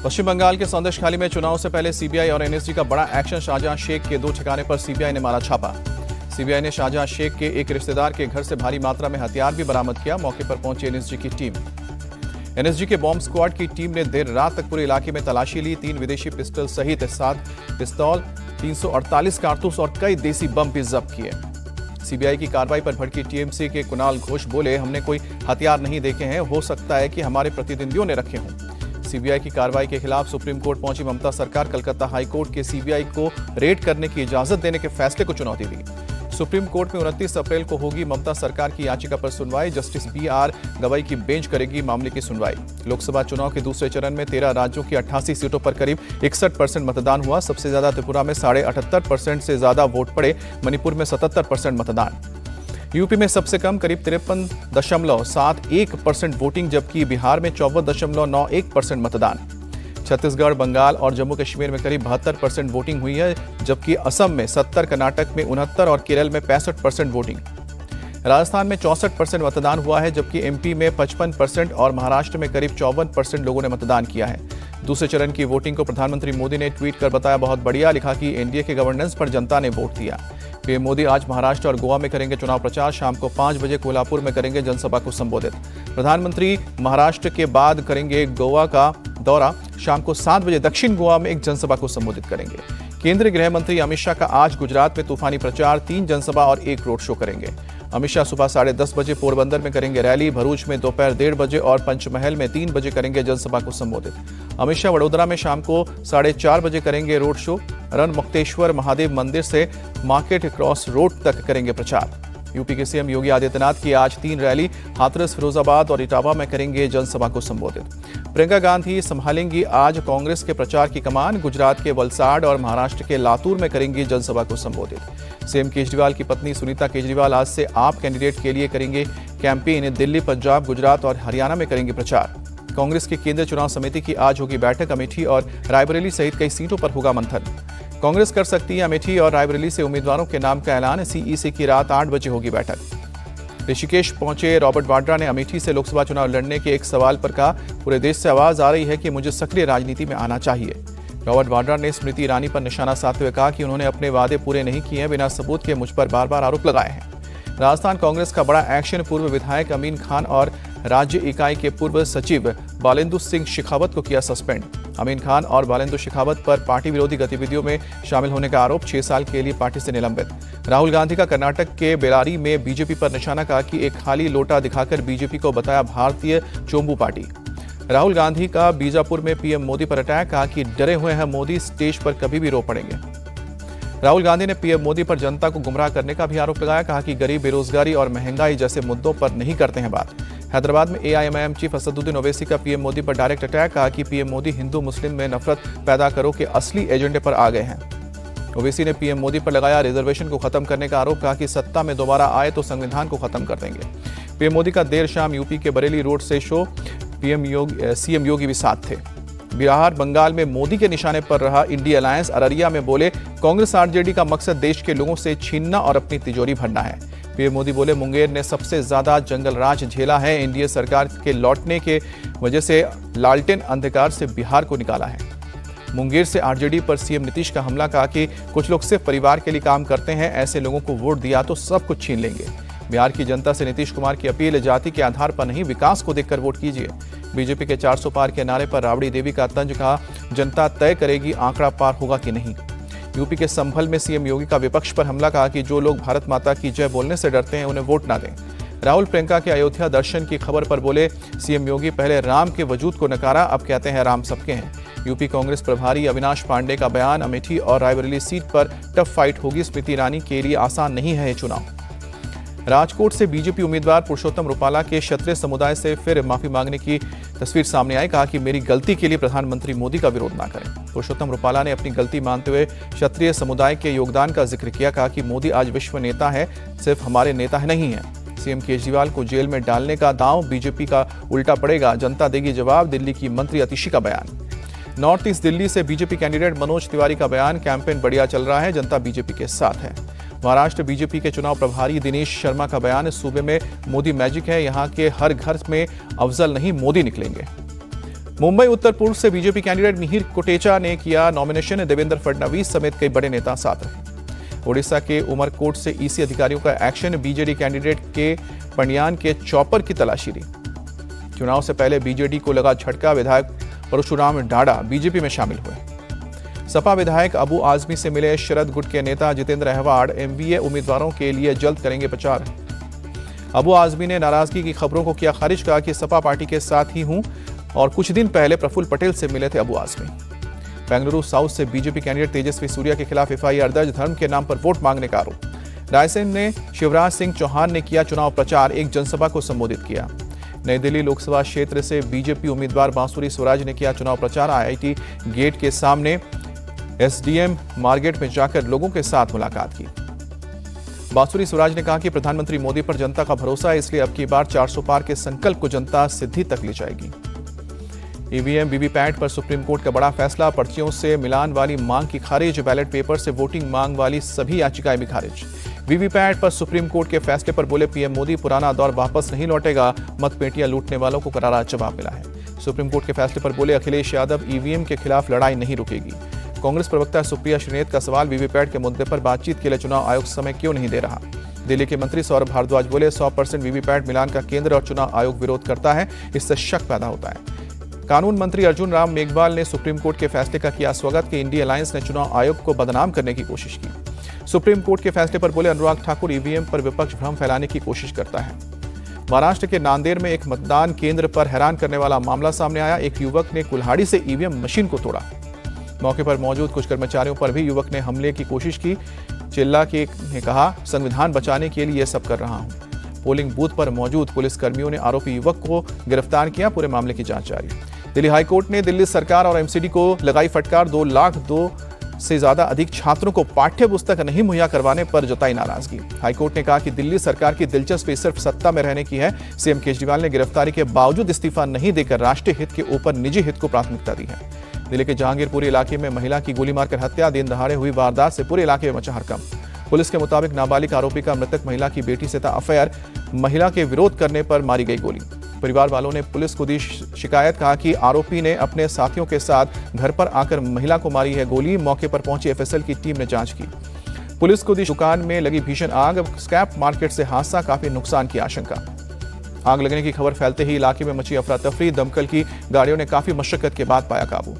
पश्चिम बंगाल के संदेशखाली में चुनाव से पहले सीबीआई और एनएसजी का बड़ा एक्शन। शाहजहां शेख के 2 ठिकाने पर सीबीआई ने मारा छापा। सीबीआई ने शाहजहां शेख के एक रिश्तेदार के घर से भारी मात्रा में हथियार भी बरामद किया। मौके पर पहुंची एनएसजी की टीम। एनएसजी के बॉम्ब स्क्वाड की टीम ने देर रात तक पूरे इलाके में तलाशी ली। 3 विदेशी पिस्टल सहित 7 पिस्तौल, 348 कारतूस और कई देसी बम भी जब्त किए। सीबीआई की कार्रवाई पर भड़की टीएमसी के कुणाल घोष बोले, हमने कोई हथियार नहीं देखे हैं, हो सकता है कि हमारे प्रतिद्वंदियों ने रखे हों। सीबीआई की कार्रवाई के खिलाफ सुप्रीम कोर्ट पहुंची ममता सरकार कलकत्ता हाई कोर्ट के सीबीआई को रेड करने की इजाजत देने के फैसले को चुनौती दी। सुप्रीम कोर्ट में 29 अप्रैल को होगी ममता सरकार की याचिका पर सुनवाई। जस्टिस BR गवाई की बेंच करेगी मामले की सुनवाई। लोकसभा चुनाव के दूसरे चरण में 13 राज्यों की 88 सीटों पर करीब 61% मतदान हुआ। सबसे ज्यादा त्रिपुरा में 78.5% से ज्यादा वोट पड़े। मणिपुर में 77% मतदान। यूपी में सबसे कम करीब 53.71% वोटिंग, जबकि बिहार में 54.91% मतदान। छत्तीसगढ़, बंगाल और जम्मू कश्मीर में करीब 72% वोटिंग हुई है, जबकि असम में 70, कर्नाटक में 69 और केरल में 65% वोटिंग। राजस्थान में 64% मतदान हुआ है, जबकि एमपी में 55% और महाराष्ट्र में करीब 54% लोगों ने मतदान किया है। दूसरे चरण की वोटिंग को प्रधानमंत्री मोदी ने ट्वीट कर बताया बहुत बढ़िया। लिखा कि एनडीए के गवर्नेंस पर जनता ने वोट दिया। पीएम मोदी आज महाराष्ट्र और गोवा में करेंगे चुनाव प्रचार। शाम को 5 बजे कोल्हापुर में करेंगे जनसभा को संबोधित। प्रधानमंत्री महाराष्ट्र के बाद करेंगे गोवा का दौरा। शाम को 7 बजे दक्षिण गोवा में एक जनसभा को संबोधित करेंगे। केंद्रीय गृह मंत्री अमित शाह का आज गुजरात में तूफानी प्रचार। 3 जनसभा और 1 रोड शो करेंगे। अमित शाह सुबह 10:30 बजे पोरबंदर में करेंगे रैली। भरूच में दोपहर 1:30 बजे और पंचमहल में 3 बजे करेंगे जनसभा को संबोधित। अमित शाह वडोदरा में शाम को 4:30 बजे करेंगे रोड शो। रणमुक्तेश्वर महादेव मंदिर से मार्केट क्रॉस रोड तक करेंगे प्रचार। यूपी के सीएम योगी आदित्यनाथ की आज 3 रैली। हाथरस, फिरोजाबाद और इटावा में करेंगे जनसभा को संबोधित। प्रियंका गांधी संभालेंगी आज कांग्रेस के प्रचार की कमान। गुजरात के वलसाड और महाराष्ट्र के लातूर में करेंगी जनसभा को संबोधित। सीएम केजरीवाल की पत्नी सुनीता केजरीवाल आज से आप कैंडिडेट के लिए करेंगे कैंपेन। दिल्ली, पंजाब, गुजरात और हरियाणा में करेंगे प्रचार। कांग्रेस की केंद्रीय चुनाव समिति की आज होगी बैठक। अमेठी और रायबरेली सहित कई सीटों पर होगा मंथन। कांग्रेस कर सकती है अमेठी और रायबरेली से उम्मीदवारों के नाम का ऐलान। सीईसी की रात 8 बजे होगी बैठक। ऋषिकेश पहुंचे रॉबर्ट वाड्रा ने अमेठी से लोकसभा चुनाव लड़ने के एक सवाल पर कहा, पूरे देश से आवाज आ रही है कि मुझे सक्रिय राजनीति में आना चाहिए। रॉबर्ट वाड्रा ने स्मृति ईरानी पर निशाना साधते हुए कहा कि उन्होंने अपने वादे पूरे नहीं किए हैं। बिना सबूत के मुझ पर बार बार आरोप लगाए हैं। राजस्थान कांग्रेस का बड़ा एक्शन। पूर्व विधायक अमीन खान और राज्य इकाई के पूर्व सचिव बालेंदु सिंह शेखावत को किया सस्पेंड। अमीन खान और बालेंदु शेखावत पर पार्टी विरोधी गतिविधियों में शामिल होने का आरोप। 6 साल के लिए पार्टी से निलंबित। राहुल गांधी का कर्नाटक के बेलारी में बीजेपी पर निशाना। कहा कि एक खाली लोटा दिखाकर बीजेपी को बताया भारतीय चोंबू पार्टी। राहुल गांधी का बीजापुर में पीएम मोदी पर अटैक। कहा कि डरे हुए हैं मोदी, स्टेज पर कभी भी रो पड़ेंगे। राहुल गांधी ने पीएम मोदी पर जनता को गुमराह करने का भी आरोप लगाया। कहा कि गरीब, बेरोजगारी और महंगाई जैसे मुद्दों पर नहीं करते हैं बात। हैदराबाद में एआईएमआईएम चीफ असदुद्दीन ओवैसी का पीएम मोदी पर डायरेक्ट अटैक। कहा कि पीएम मोदी हिंदू मुस्लिम में नफरत पैदा करो के असली एजेंडे पर आ गए हैं। ओवैसी ने पीएम मोदी पर लगाया रिजर्वेशन को खत्म करने का आरोप। कहा कि सत्ता में दोबारा आए तो संविधान को खत्म कर देंगे। पीएम मोदी का देर शाम यूपी के बरेली रोड से शो। सीएम योगी भी साथ थे। बिहार, बंगाल में मोदी के निशाने पर रहा इंडिया अलायंस। अररिया में बोले, कांग्रेस आरजेडी का मकसद देश के लोगों से छीनना और अपनी तिजोरी भरना है। पीएम मोदी बोले, मुंगेर ने सबसे ज्यादा जंगल राज झेला है। एनडीए सरकार के लौटने के वजह से लालटेन अंधकार से बिहार को निकाला है। मुंगेर से आरजेडी पर सीएम नीतीश का हमला। कहा कि कुछ लोग सिर्फ परिवार के लिए काम करते हैं, ऐसे लोगों को वोट दिया तो सब कुछ छीन लेंगे। बिहार की जनता से नीतीश कुमार की अपील, जाति के आधार पर नहीं, विकास को देखकर वोट कीजिए। बीजेपी के 400 पार के नारे पर राबड़ी देवी का तंज। कहा, जनता तय करेगी आंकड़ा पार होगा कि नहीं। यूपी के संभल में सीएम योगी का विपक्ष पर हमला। कहा कि जो लोग भारत माता की जय बोलने से डरते हैं उन्हें वोट ना दें। राहुल प्रियंका के अयोध्या दर्शन की खबर पर बोले, सीएम योगी पहले राम के वजूद को नकारा, अब कहते हैं राम सबके हैं। यूपी कांग्रेस प्रभारी अविनाश पांडे का बयान, अमेठी और रायबरेली सीट पर टफ फाइट होगी। स्मृति ईरानी के लिए आसान नहीं है ये चुनाव। राजकोट से बीजेपी उम्मीदवार पुरुषोत्तम रुपाला के क्षत्रिय समुदाय से फिर माफी मांगने की तस्वीर सामने आई। कहा कि मेरी गलती के लिए प्रधानमंत्री मोदी का विरोध ना करें। पुरुषोत्तम रुपाला ने अपनी गलती मानते हुए क्षत्रिय समुदाय के योगदान का जिक्र किया। कहा कि मोदी आज विश्व नेता है, सिर्फ हमारे नेता नहीं है। सीएम केजरीवाल को जेल में डालने का दांव बीजेपी का उल्टा पड़ेगा, जनता देगी जवाब। दिल्ली की मंत्री अतिशी का बयान। नॉर्थ ईस्ट दिल्ली से बीजेपी कैंडिडेट मनोज तिवारी का बयान, कैंपेन बढ़िया चल रहा है, जनता बीजेपी के साथ है। महाराष्ट्र बीजेपी के चुनाव प्रभारी दिनेश शर्मा का बयान, सूबे में मोदी मैजिक है, यहां के हर घर में अफजल नहीं मोदी निकलेंगे। मुंबई उत्तर पूर्व से बीजेपी कैंडिडेट मिहिर कोटेचा ने किया नॉमिनेशन। देवेंद्र फडणवीस समेत कई बड़े नेता साथ रहे। ओडिशा के उमरकोट से ईसी अधिकारियों का एक्शन। बीजेडी कैंडिडेट के पंडियान के चॉपर की तलाशी ली। चुनाव से पहले बीजेडी को लगा झटका। विधायक परशुराम डाडा बीजेपी में शामिल हुए। सपा विधायक अबू आजमी से मिले शरद गुट के नेता जितेंद्र अहवाड़। एमवीए उम्मीदवारों के लिए जल्द करेंगे प्रचार। अबू आजमी ने नाराजगी की खबरों को किया खारिज। कहा कि सपा पार्टी के साथ ही हूं और कुछ दिन पहले प्रफुल्ल पटेल से मिले थे अबू आजमी। बेंगलुरु साउथ से बीजेपी कैंडिडेट तेजस्वी सूर्या के खिलाफ एफआईआर दर्ज। धर्म के नाम पर वोट मांगने का आरोप। रायसेन में शिवराज सिंह चौहान ने किया चुनाव प्रचार। एक जनसभा को संबोधित किया। नई दिल्ली लोकसभा क्षेत्र से बीजेपी उम्मीदवार बांसुरी स्वराज ने किया चुनाव प्रचार। आईआईटी गेट के सामने एसडीएम मार्केट में जाकर लोगों के साथ मुलाकात की। बांसुरी स्वराज ने कहा कि प्रधानमंत्री मोदी पर जनता का भरोसा है, इसलिए अब की बार 400 पार के संकल्प को जनता सिद्धि तक ले जाएगी। ईवीएम वीवीपैट पर सुप्रीम कोर्ट का बड़ा फैसला। पर्चियों से मिलान वाली मांग की खारिज। बैलेट पेपर से वोटिंग मांग वाली सभी याचिकाएं भी खारिज। वीवीपैट पर सुप्रीम कोर्ट के फैसले पर बोले पीएम मोदी, पुराना दौर वापस नहीं लौटेगा। मतपेटियां लूटने वालों को करारा जवाब मिला है। सुप्रीम कोर्ट के फैसले पर बोले अखिलेश यादव, ईवीएम के खिलाफ लड़ाई नहीं रुकेगी। कांग्रेस प्रवक्ता सुप्रिया श्रीनेत का सवाल, वीवीपैट के मुद्दे पर बातचीत के लिए चुनाव आयोग समय क्यों नहीं दे रहा। दिल्ली के मंत्री सौरभ भारद्वाज बोले 100% वीवीपैट मिलान का केंद्र और चुनाव आयोग विरोध करता है, इससे शक पैदा होता है। कानून मंत्री अर्जुन राम मेघवाल ने सुप्रीम कोर्ट के फैसले का किया स्वागत कि इंडिया अलायंस ने चुनाव आयोग को बदनाम करने की कोशिश की। सुप्रीम कोर्ट के फैसले पर बोले अनुराग ठाकुर, ईवीएम पर विपक्ष भ्रम फैलाने की कोशिश करता है। महाराष्ट्र के नांदेड़ में एक मतदान केंद्र पर हैरान करने वाला मामला सामने आया। एक युवक ने कुल्हाड़ी से ईवीएम मशीन को तोड़ा। मौके पर मौजूद कुछ कर्मचारियों पर भी युवक ने हमले की कोशिश की। चिल्ला के ने कहा, संविधान बचाने के लिए सब कर रहा हूं। पोलिंग बूथ पर मौजूद पुलिसकर्मियों ने आरोपी युवक को गिरफ्तार किया। पूरे मामले की जांच जारी। दिल्ली हाईकोर्ट ने दिल्ली सरकार और एमसीडी को लगाई फटकार। 2 लाख 2 से ज्यादा अधिक छात्रों को पाठ्य पुस्तक नहीं मुहैया करवाने पर जताई नाराजगी। हाईकोर्ट ने कहा कि दिल्ली सरकार की दिलचस्पी सिर्फ सत्ता में रहने की है। सीएम केजरीवाल ने गिरफ्तारी के बावजूद इस्तीफा नहीं देकर राष्ट्रीय हित के ऊपर निजी हित को प्राथमिकता दी है। दिल्ली के जहांगीरपुरी इलाके में महिला की गोली मारकर हत्या। दिन दहाड़े हुई वारदात से पूरे इलाके में मचा हड़कंप। पुलिस के मुताबिक नाबालिग आरोपी का मृतक महिला की बेटी से था अफेयर। महिला के विरोध करने पर मारी गई गोली। परिवार वालों ने पुलिस को दी शिकायत। कहा कि आरोपी ने अपने साथियों के साथ घर पर आकर महिला को मारी है गोली। मौके पर पहुंची एफएसएल की टीम ने जांच की। पुलिस को दी दुकान में लगी भीषण आग। स्क्रैप मार्केट से हादसा, काफी नुकसान की आशंका। आग लगने की खबर फैलते ही इलाके में मची अफरा तफरी। दमकल की गाड़ियों ने काफी मशक्कत के बाद पाया काबू।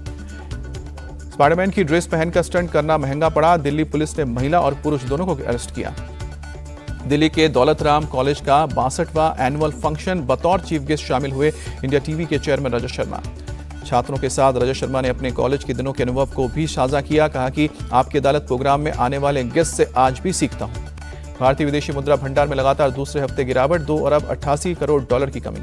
स्पाइडरमैन की ड्रेस पहनकर स्टंट करना महंगा पड़ा। दिल्ली पुलिस ने महिला और पुरुष दोनों को अरेस्ट किया। दिल्ली के दौलत राम कॉलेज का 62वां एनुअल फंक्शन। बतौर चीफ गेस्ट शामिल हुए इंडिया टीवी के चेयरमैन रजत शर्मा। छात्रों के साथ रजत शर्मा ने अपने कॉलेज के दिनों के अनुभव को भी साझा किया। कहा कि आपकी अदालत प्रोग्राम में आने वाले गेस्ट से आज भी सीखता हूं। भारतीय विदेशी मुद्रा भंडार में लगातार दूसरे हफ्ते गिरावट। 2 अरब 88 करोड़ डॉलर की कमी।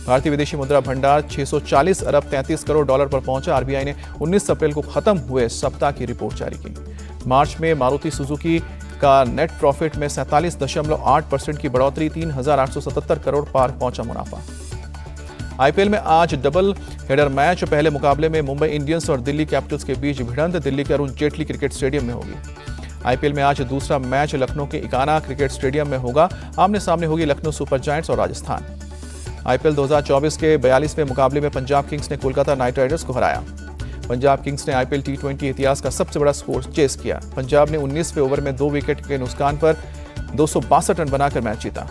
भारतीय विदेशी मुद्रा भंडार 640 अरब 33 करोड़ डॉलर पर पहुंचा। आरबीआई ने 19 अप्रैल को खत्म हुए सप्ताह की रिपोर्ट जारी की। मार्च में मारुति सुजुकी का नेट प्रॉफिट में 47.8% की बढ़ोतरी। 3,877 करोड़ पार पहुंचा मुनाफा। आईपीएल में आज डबल हेडर मैच। पहले मुकाबले में मुंबई इंडियंस और दिल्ली कैपिटल्स के बीच भिड़ंत दिल्ली के अरुण जेटली क्रिकेट स्टेडियम में होगी। आईपीएल में आज दूसरा मैच लखनऊ के इकाना क्रिकेट स्टेडियम में होगा। आमने सामने होगी लखनऊ सुपर जायंट्स और राजस्थान। आईपीएल 2024 के 42वें मुकाबले में पंजाब किंग्स ने कोलकाता नाइट राइडर्स को हराया। पंजाब किंग्स ने आईपीएल टी20 इतिहास का सबसे बड़ा स्कोर चेस किया। पंजाब ने 19वें ओवर में 2 विकेट के नुकसान पर 262 रन बनाकर मैच जीता।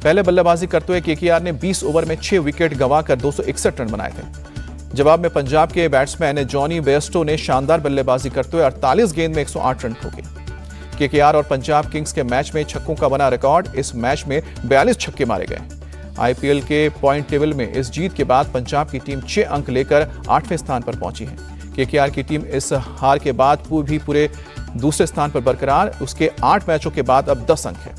पहले बल्लेबाजी करते हुए केकेआर ने 20 ओवर में 6 विकेट गंवाकर 261 रन बनाए थे। जवाब में पंजाब के बैट्समैन जॉनी बेयरस्टो ने शानदार बल्लेबाजी करते हुए 48 गेंद में 108 रन ठोके। केकेआर और पंजाब किंग्स के मैच में छक्कों का बना रिकॉर्ड। इस मैच में 42 छक्के मारे गए। आईपीएल के पॉइंट टेबल में इस जीत के बाद पंजाब की टीम 6 अंक लेकर 8वें स्थान पर पहुंची है। केकेआर की टीम इस हार के बाद भी पूरे दूसरे स्थान पर बरकरार। उसके 8 मैचों के बाद अब 10 अंक है।